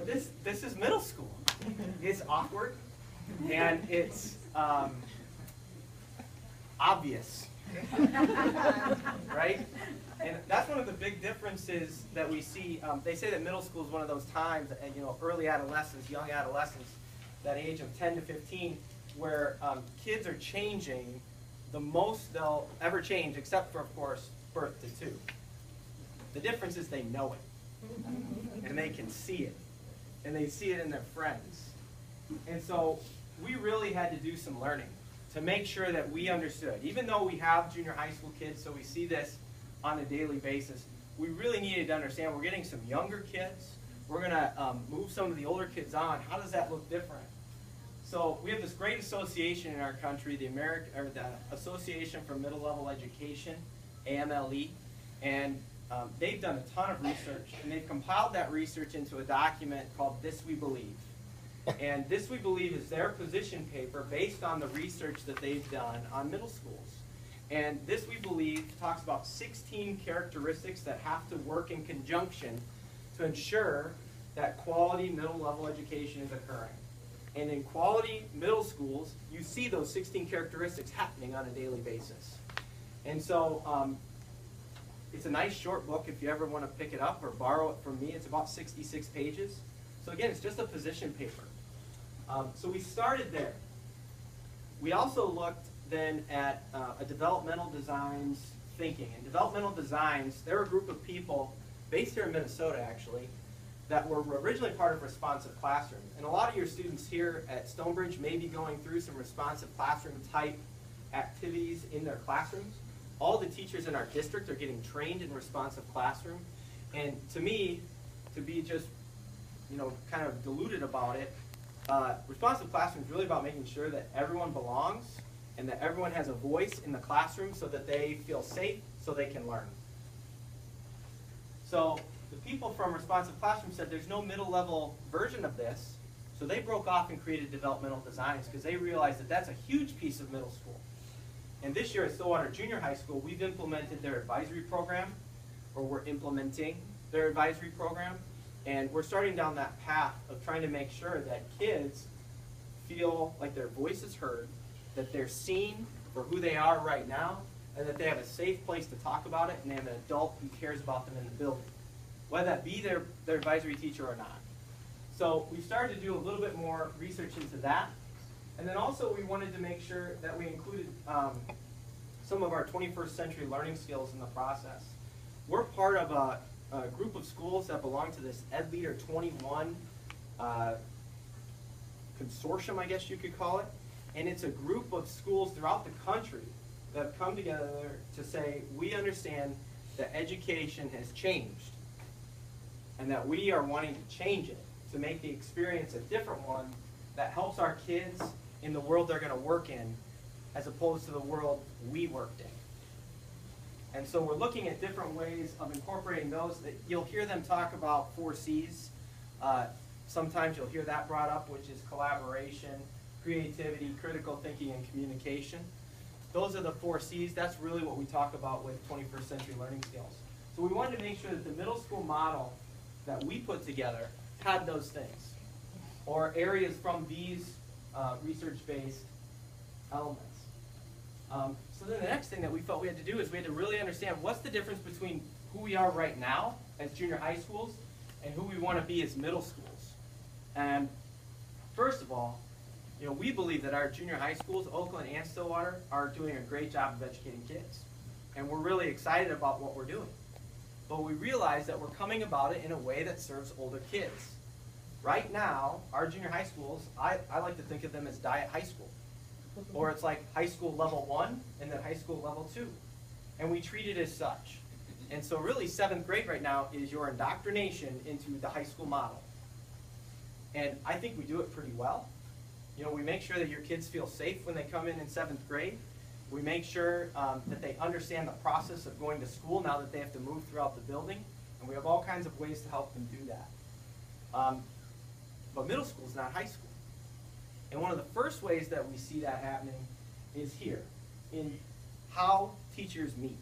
this is middle school. It's awkward, and it's obvious, right? And that's one of the big differences that we see. They say that middle school is one of those times, early adolescence, young adolescence, that age of 10 to 15, where kids are changing the most they'll ever change, except for, of course, birth to 2. The difference is they know it, and they can see it, and they see it in their friends. And so we really had to do some learning to make sure that we understood. Even though we have junior high school kids, so we see this on a daily basis, we really needed to understand we're getting some younger kids. We're going to move some of the older kids on. How does that look different? So we have this great association in our country, the Association for Middle Level Education, AMLE, and they've done a ton of research, and they've compiled that research into a document called This We Believe. And This We Believe is their position paper based on the research that they've done on middle schools. And This We Believe talks about 16 characteristics that have to work in conjunction to ensure that quality middle level education is occurring. And in quality middle schools, you see those 16 characteristics happening on a daily basis. And so it's a nice short book if you ever want to pick it up or borrow it from me. It's about 66 pages. So again, it's just a position paper. So we started there. We also looked then at a developmental designs thinking. And developmental designs, they're a group of people based here in Minnesota, actually, that were originally part of Responsive Classroom. And a lot of your students here at Stonebridge may be going through some Responsive Classroom type activities in their classrooms. All the teachers in our district are getting trained in Responsive Classroom. And to me, to be just, kind of deluded about it, Responsive Classroom is really about making sure that everyone belongs and that everyone has a voice in the classroom so that they feel safe so they can learn. So the people from Responsive Classroom said there's no middle level version of this, so they broke off and created developmental designs because they realized that that's a huge piece of middle school. And this year at Stillwater Junior High School, we've implemented their advisory program, or we're implementing their advisory program, and we're starting down that path of trying to make sure that kids feel like their voice is heard, that they're seen for who they are right now, and that they have a safe place to talk about it, and they have an adult who cares about them in the building, whether that be their advisory teacher or not. So we started to do a little bit more research into that. And then also we wanted to make sure that we included some of our 21st century learning skills in the process. We're part of a group of schools that belong to this Ed Leader 21 consortium, I guess you could call it. And it's a group of schools throughout the country that have come together to say, we understand that education has changed and that we are wanting to change it to make the experience a different one that helps our kids in the world they're going to work in as opposed to the world we worked in. And so we're looking at different ways of incorporating those. You'll hear them talk about 4 C's. Sometimes you'll hear that brought up, which is collaboration, creativity, critical thinking, and communication. Those are the 4 C's. That's really what we talk about with 21st century learning skills. So we wanted to make sure that the middle school model that we put together had those things, or areas from these research-based elements. So then the next thing that we felt we had to do is we had to really understand what's the difference between who we are right now as junior high schools and who we want to be as middle schools. And first of all, we believe that our junior high schools, Oakland and Stillwater, are doing a great job of educating kids. And we're really excited about what we're doing. But we realize that we're coming about it in a way that serves older kids. Right now, our junior high schools, I like to think of them as diet high school. Or it's like high school level 1 and then high school level 2. And we treat it as such. And so really 7th grade right now is your indoctrination into the high school model. And I think we do it pretty well. We make sure that your kids feel safe when they come in 7th grade. We make sure that they understand the process of going to school now that they have to move throughout the building. And we have all kinds of ways to help them do that. But middle school is not high school. And one of the first ways that we see that happening is here, in how teachers meet.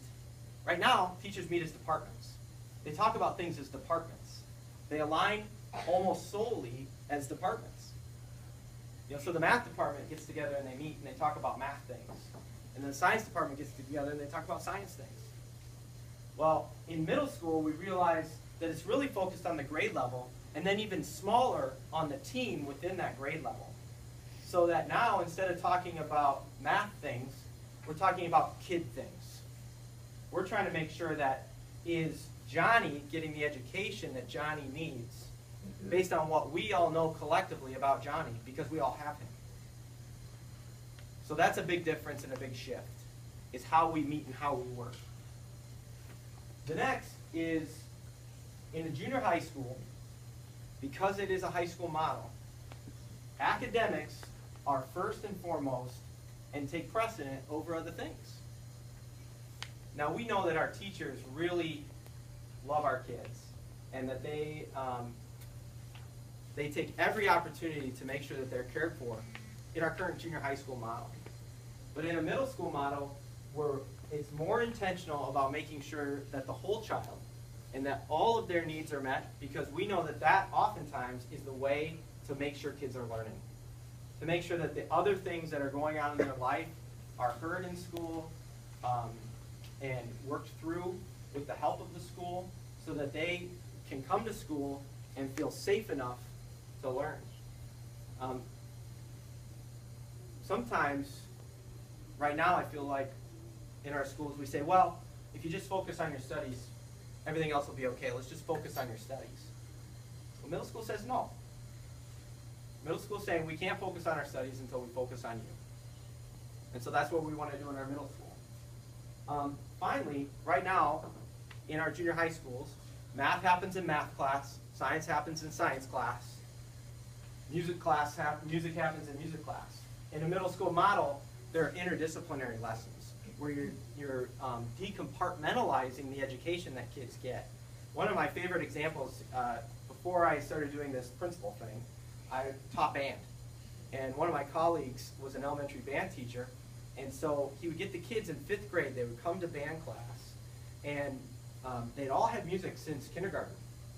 Right now, teachers meet as departments. They talk about things as departments. They align almost solely as departments. So the math department gets together and they meet and they talk about math things. And then the science department gets together and they talk about science things. Well, in middle school, we realized that it's really focused on the grade level and then even smaller on the team within that grade level. So that now, instead of talking about math things, we're talking about kid things. We're trying to make sure that is Johnny getting the education that Johnny needs based on what we all know collectively about Johnny, because we all have him. So that's a big difference and a big shift, is how we meet and how we work. The next is, in a junior high school, because it is a high school model, academics are first and foremost and take precedent over other things. Now we know that our teachers really love our kids and that they take every opportunity to make sure that they're cared for in our current junior high school model. But in a middle school model, where it's more intentional about making sure that the whole child and that all of their needs are met, because we know that that oftentimes is the way to make sure kids are learning. To make sure that the other things that are going on in their life are heard in school and worked through with the help of the school so that they can come to school and feel safe enough to learn. Sometimes, right now I feel like in our schools we say, well, if you just focus on your studies, everything else will be okay. Let's just focus on your studies. Well, middle school says no. Middle school is saying we can't focus on our studies until we focus on you. And so that's what we want to do in our middle school. Finally, right now, in our junior high schools, math happens in math class, science happens in science class, music happens in music class. In a middle school model, there are interdisciplinary lessons where you're decompartmentalizing the education that kids get. One of my favorite examples, before I started doing this principal thing, I taught band. And one of my colleagues was an elementary band teacher, and so he would get the kids in 5th grade, they would come to band class, and they'd all had music since kindergarten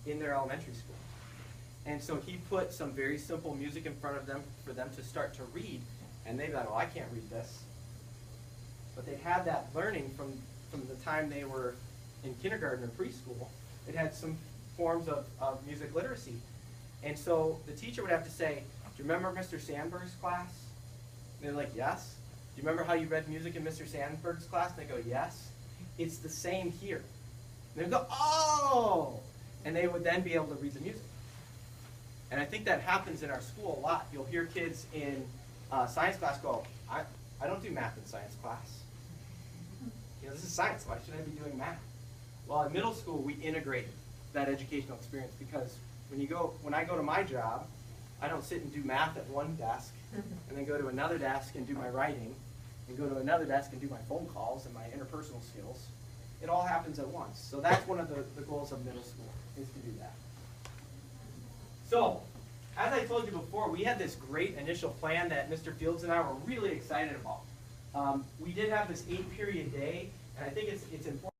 in their elementary school. And so he put some very simple music in front of them for them to start to read, and they thought, oh, I can't read this. But they had that learning from the time they were in kindergarten or preschool. It had some forms of music literacy. And so the teacher would have to say, do you remember Mr. Sandberg's class? And they're like, yes. Do you remember how you read music in Mr. Sandberg's class? And they go, yes. It's the same here. And they'd go, oh! And they would then be able to read the music. And I think that happens in our school a lot. You'll hear kids in science class go, I don't do math in science class. This is science, why should I be doing math? Well, in middle school, we integrate that educational experience, because when I go to my job, I don't sit and do math at one desk, and then go to another desk and do my writing, and go to another desk and do my phone calls and my interpersonal skills. It all happens at once. So that's one of the goals of middle school, is to do that. So, as I told you before, we had this great initial plan that Mr. Fields and I were really excited about. We did have this 8-period day, and I think it's important.